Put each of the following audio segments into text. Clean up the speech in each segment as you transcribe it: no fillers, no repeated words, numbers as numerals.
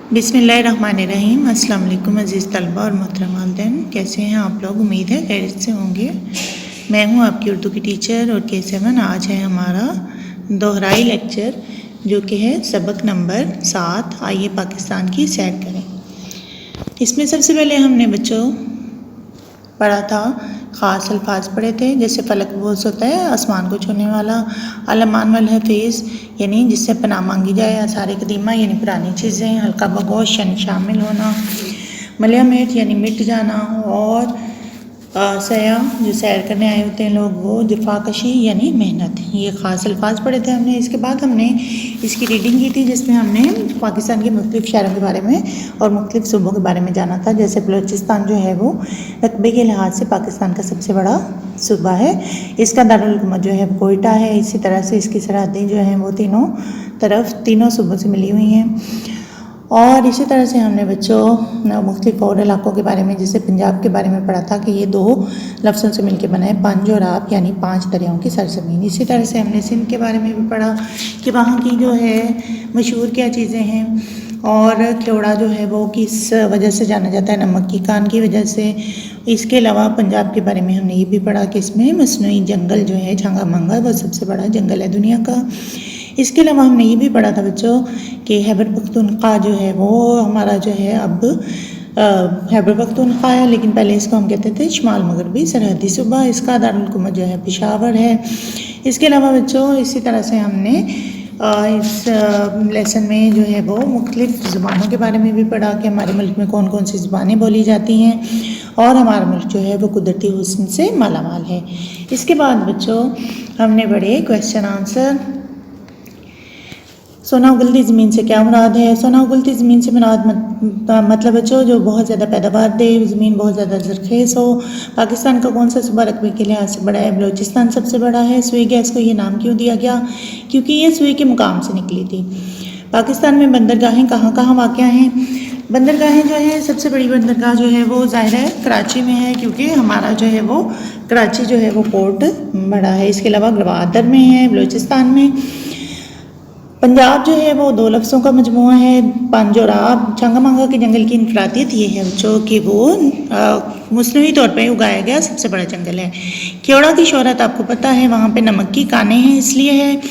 बिस्मिल्लाहिर्रहमानिर्रहीम। अस्सलाम वालेकुम अज़ीज़ तलबा और मोहतरम वालिदैन, कैसे हैं आप लोग? उम्मीद है खैरियत से होंगे। मैं हूं आपकी उर्दू की टीचर और K7। आज है हमारा दोहराई लेक्चर जो कि है सबक नंबर 7। आइए पाकिस्तान की सैर करें। इसमें सबसे पहले हमने बच्चों पढ़ा था, ख़ास अल्फाज पढ़े थे, जैसे फलक बोस होता है आसमान को छूने वाला, अलमान वल हफीज़ यानी जिससे पनाह मांगी जाए, आसार कदीमा यानी पुरानी चीज़ें, हल्का बगोश यानी शामिल होना, मलिया मेट यानी मिट जाना, और सयाह जो सैर करने आए होते हैं लोग वो, जफाकशी यानी मेहनत। ये ख़ास अल्फाज पढ़े थे हमने। इसके बाद हमने इसकी रीडिंग की थी जिसमें हमने पाकिस्तान के मुख्तलिफ़ शहरों के बारे में और मुख्तलिफ़ सूबों के बारे में जाना था। जैसे बलूचिस्तान जो है वो रकबे के लिहाज से पाकिस्तान का सबसे बड़ा सूबा है। इसका दारुल हुकूमत जो है कोयटा है। इसी तरह से इसकी सरहदें जो हैं वो तीनों सूबों से मिली हुई हैं। और इसी तरह से हमने बच्चों मुख्तलिफ और इलाकों के बारे में, जैसे पंजाब के बारे में पढ़ा था कि ये 2 लफ्ज़ों से मिलकर बना है, पंज और आप यानी 5 दरियाओं की सरजमीन। इसी तरह से हमने सिंध के बारे में भी पढ़ा कि वहाँ की जो है मशहूर क्या चीज़ें हैं, और केवड़ा जो है वो किस वजह से जाना जाता है, नमक की कान की वजह से। इसके अलावा पंजाब के बारे में हमने ये भी पढ़ा कि इसमें मसनूई जंगल जो है झांगा मंगा वो सबसे बड़ा जंगल है दुनिया का। इसके अलावा हमने ये भी पढ़ा था बच्चों कि खैबर पख्तूनख्वा जो है वो हमारा जो है अब खैबर पख्तूनख्वा है, लेकिन पहले इसको हम कहते थे शुमाल मगरबी सरहदी सूबा। इसका दारुल हुकूमत जो है पेशावर है। इसके अलावा बच्चों इसी तरह से हमने इस लेसन में जो है वो मुख्तलिफ़ ज़ुबानों के बारे में भी पढ़ा कि हमारे मुल्क में कौन कौन सी ज़ुबानें बोली जाती हैं, और हमारा मुल्क जो है वो कुदरती हुस्न से मालामाल है। इसके बाद बच्चों हमने पढ़े क्वेश्चन आंसर। सोना उगलती ज़मीन से क्या मुराद है? सोना उगलती ज़मीन से मुराद मतलब बच्चों जो बहुत ज़्यादा पैदावार दे, ज़मीन बहुत ज़्यादा ज़रखेज़ हो। पाकिस्तान का कौन सा सूबा रकबे के लिहाज से बड़ा है? बलूचिस्तान सबसे बड़ा है। सुई गैस को ये नाम क्यों दिया गया? क्योंकि ये सुई के मुकाम से निकली थी। पाकिस्तान में बंदरगाहें कहाँ कहाँ वाक़या हैं? बंदरगाहें जो है सबसे बड़ी बंदरगाह जो है वो ज़ाहिर है कराची में है, क्योंकि हमारा जो है वो कराची जो है वो पोर्ट बड़ा है। इसके अलावा गवादर में है, बलूचिस्तान में। पंजाब जो है वो 2 लफ्ज़ों का मजमूआ है, पंज और आप। झांगा मांगा के जंगल की इनफरादियत ये है बच्चों कि वो मसनूई तौर पे उगाया गया सबसे बड़ा जंगल है। केवड़ा की शोहरत आपको पता है, वहाँ पे नमक की कानें हैं इसलिए है।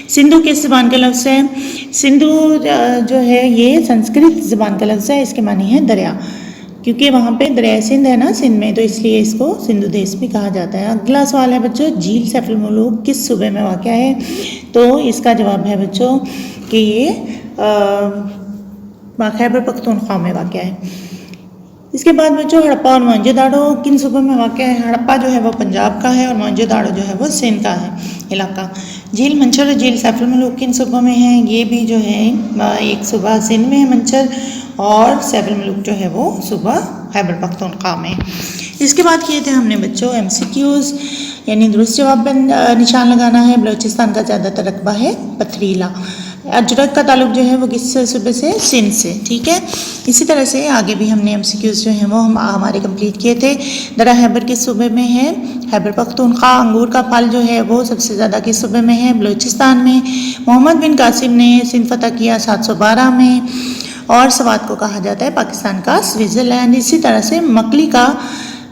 सिंधु किस ज़बान का लफ्ज़ है? सिंधु जो है ये संस्कृत ज़बान का लफ्ज़ है। इसके मानी है दरिया, क्योंकि वहाँ पे दरिया सिंध है ना सिंध में, तो इसलिए इसको सिंधु देश भी कहा जाता है। अगला सवाल है बच्चों, झील सैफुल मुलूक किस सूबे में वाक़या है? तो इसका जवाब है बच्चों कि ये खैबर पख्तूनख्वा में वाक़या है। इसके बाद बच्चों हड़प्पा और मोहनजोदाड़ो किन सूबों में वाक़या है? हड़प्पा जो है वो पंजाब का है और मोहनजोदाड़ो जो है वो सिंध का है इलाका। झील मंचर और झील सैफुल मुलूक किन सूबों में है? ये भी जो है एक सूबा सिंध में है मंचर, और सैफुल मुलूक जो है वो सूबा खैबर पख्तूनख्वा में। इसके बाद किए थे हमने बच्चों MCQs यानी दुरुस्त जवाब निशान लगाना है। बलूचिस्तान का ज़्यादातर रकबा है पथरीला। अजरक का ताल्लुक जो है वो किस सूबे से? सिंध से। ठीक है। इसी तरह से आगे भी हमने MCQs जो हैं वो हमारे कंप्लीट किए थे। दरा खैबर किस सूबे में है? खैबर पख्तूनख्वा। अंगूर का फल जो है वो सबसे ज़्यादा किस सूबे में है? बलूचिस्तान में। मोहम्मद बिन कासिम ने सिंध फतह किया 712 में, और सवात को कहा जाता है पाकिस्तान का स्विट्ज़रलैंड। इसी तरह से मकली का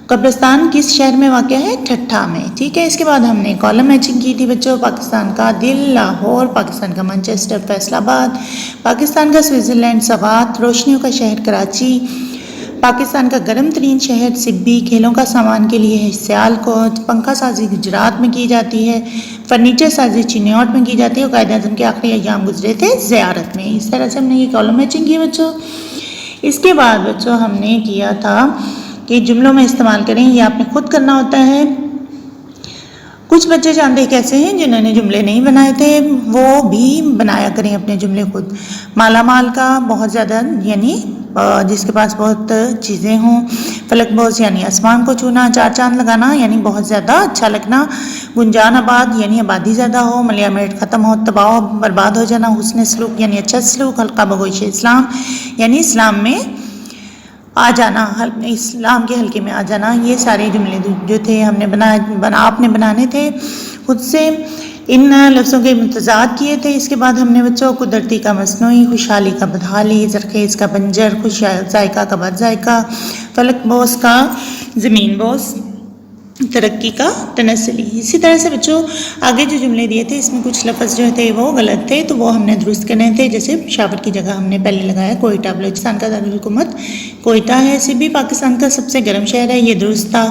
कब्रिस्तान किस शहर में वाक़या है? ठट्ठा में। ठीक है। इसके बाद हमने कॉलम मैचिंग की थी बच्चों। पाकिस्तान का दिल लाहौर, पाकिस्तान का मैनचेस्टर फैसलाबाद, पाकिस्तान का स्विट्ज़रलैंड सवात, रोशनियों का शहर कराची, पाकिस्तान का गर्म तरीन शहर सिब्बी, खेलों का सामान के लिए है सियालकोट, पंखा साजी गुजरात में की जाती है, फर्नीचर साजी चिन्नौट में की जाती है, और कायद आज़म के आखिरी अय्याम गुजरे थे ज़ियारत में। इस तरह से हमने ये कॉलम मैचिंग की बच्चों। इसके बाद बच्चों हमने किया था कि जुमलों में इस्तेमाल करें, ये आपने खुद करना होता है। कुछ बच्चे जानते कैसे हैं जिन्होंने जुमले नहीं बनाए थे, वो भी बनाया करें अपने जुमले खुद। मालामाल का बहुत ज़्यादा यानी जिसके पास बहुत चीज़ें हों। फलकबोज यानी आसमान को छूना। चार चांद लगाना यानी बहुत ज़्यादा अच्छा लगना। गुंजान आबाद यानी आबादी ज़्यादा हो। मलिया मेट ख़त्म हो, तबाह बर्बाद हो जाना। हुस्न सलूक यानी अच्छा सलूक। हल्का बगोश इस्लाम यानी इस्लाम में आ जाना, इस्लाम के हल्के में आ जाना। ये सारे जुमले जो थे हमने आपने बनाने थे खुद से। इन लफ्ज़ों के मुतज़ाद किए थे। इसके बाद हमने बच्चों कुदरती का मसनूई, खुशहाली का बदहाली, ज़रख़ेज़ का बंजर, खुश जायका का बद जायका, फलक बोस का ज़मीन बोस, तरक्की का तनसली। इसी तरह से बच्चों आगे जो जुमले दिए थे इसमें कुछ लफ्ज़ जो थे वो गलत थे, तो वो हमने दुरुस्त करने थे। जैसे पेशावर की जगह हमने पहले लगाया कोयटा, बलूचिस्तान का दारुल हुकूमत कोयटा है। सिबी पाकिस्तान का सबसे गर्म शहर है, ये दुरुस्त था।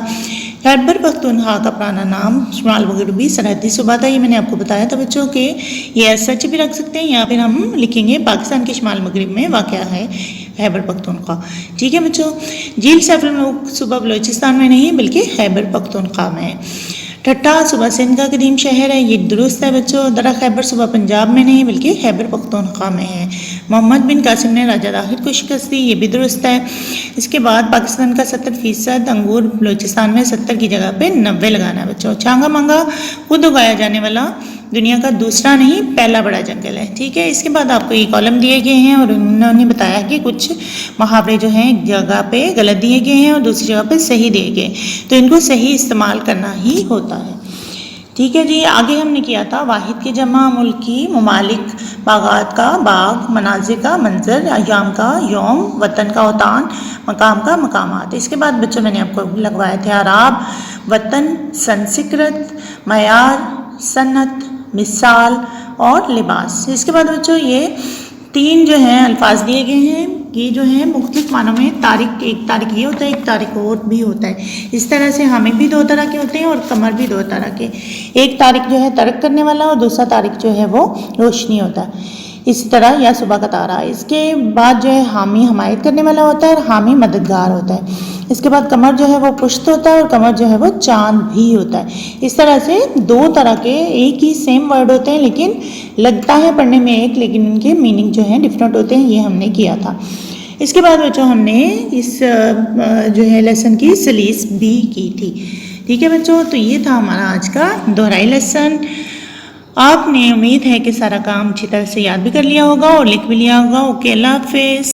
खैबर पख्तूनख्वा का पुराना नाम शुमाल मगरबी सरहदी सूबा था, ये मैंने आपको बताया था बच्चों के ये सच भी रख सकते हैं या फिर हम लिखेंगे पाकिस्तान के शुमाल मगरब में वाक़या है खैबर पख्तूनख्वा। ठीक है बच्चों, झील सैफुल मुल्क सूबा बलूचिस्तान में नहीं बल्कि खैबर पख्तूनख्वा में है। ठट्टा सूबा सिंध का कदीम शहर है, ये दुरुस्त है बच्चों। दरा खैबर सूबा पंजाब में नहीं बल्कि खैबर पख्तूनख्वा में है। मोहम्मद बिन कासिम ने राजा दाहिर को शिकस्त दी, ये भी दुरुस्त है। इसके बाद पाकिस्तान का 70% अंगूर बलूचिस्तान में 70 की जगह पे 90 लगाना है बच्चों। चांगा मांगा खुद उगाया जाने वाला दुनिया का दूसरा नहीं पहला बड़ा जंगल है। ठीक है, इसके बाद आपको ये कॉलम दिए गए हैं और उन्होंने बताया कि कुछ मुहावरे जो हैं एक जगह पे गलत दिए गए हैं और दूसरी जगह पे सही दिए गए, तो इनको सही इस्तेमाल करना ही होता है। ठीक है जी, आगे हमने किया था वाहिद के जमा, मुल्की, ममालिक, बागात का बाग, मनाजिर का मंजर, अयाम का यौम, वतन का वतान, मकाम का मकामात। इसके बाद बच्चों मैंने आपको लगवाए थे आराब, वतन, संस्कृत, मयार, सन्नत, मिसाल और लिबास। इसके बाद बच्चों ये 3 जो हैं अल्फाज दिए गए हैं, ये जो है मुख्तलिफ मानों में तारिक, एक तारिक ये होता है, एक तारिक और भी होता है। इस तरह से हामी भी 2 तरह के होते हैं और कमर भी 2 तरह के। एक तारिक जो है तर्क करने वाला और दूसरा तारिक जो है वो रोशनी होता है। इसी तरह या सुबह का तारा। इसके बाद जो है हामी हमायत करने वाला होता है और हामी मददगार होता है। इसके बाद कमर जो है वो पुश्त होता है और कमर जो है वो चांद भी होता है। इस तरह से 2 तरह के एक ही सेम वर्ड होते हैं लेकिन लगता है पढ़ने में एक, लेकिन इनके मीनिंग जो है डिफरेंट होते हैं, ये हमने किया था। इसके बाद बच्चों हमने इस जो है लेसन की सलीस भी की थी। ठीक है बच्चों, तो ये था हमारा आज का दोहराई लेसन। आपने उम्मीद है कि सारा काम अच्छी तरह से याद भी कर लिया होगा और लिख भी लिया होगा। ओके, अल्लाह हाफिज़।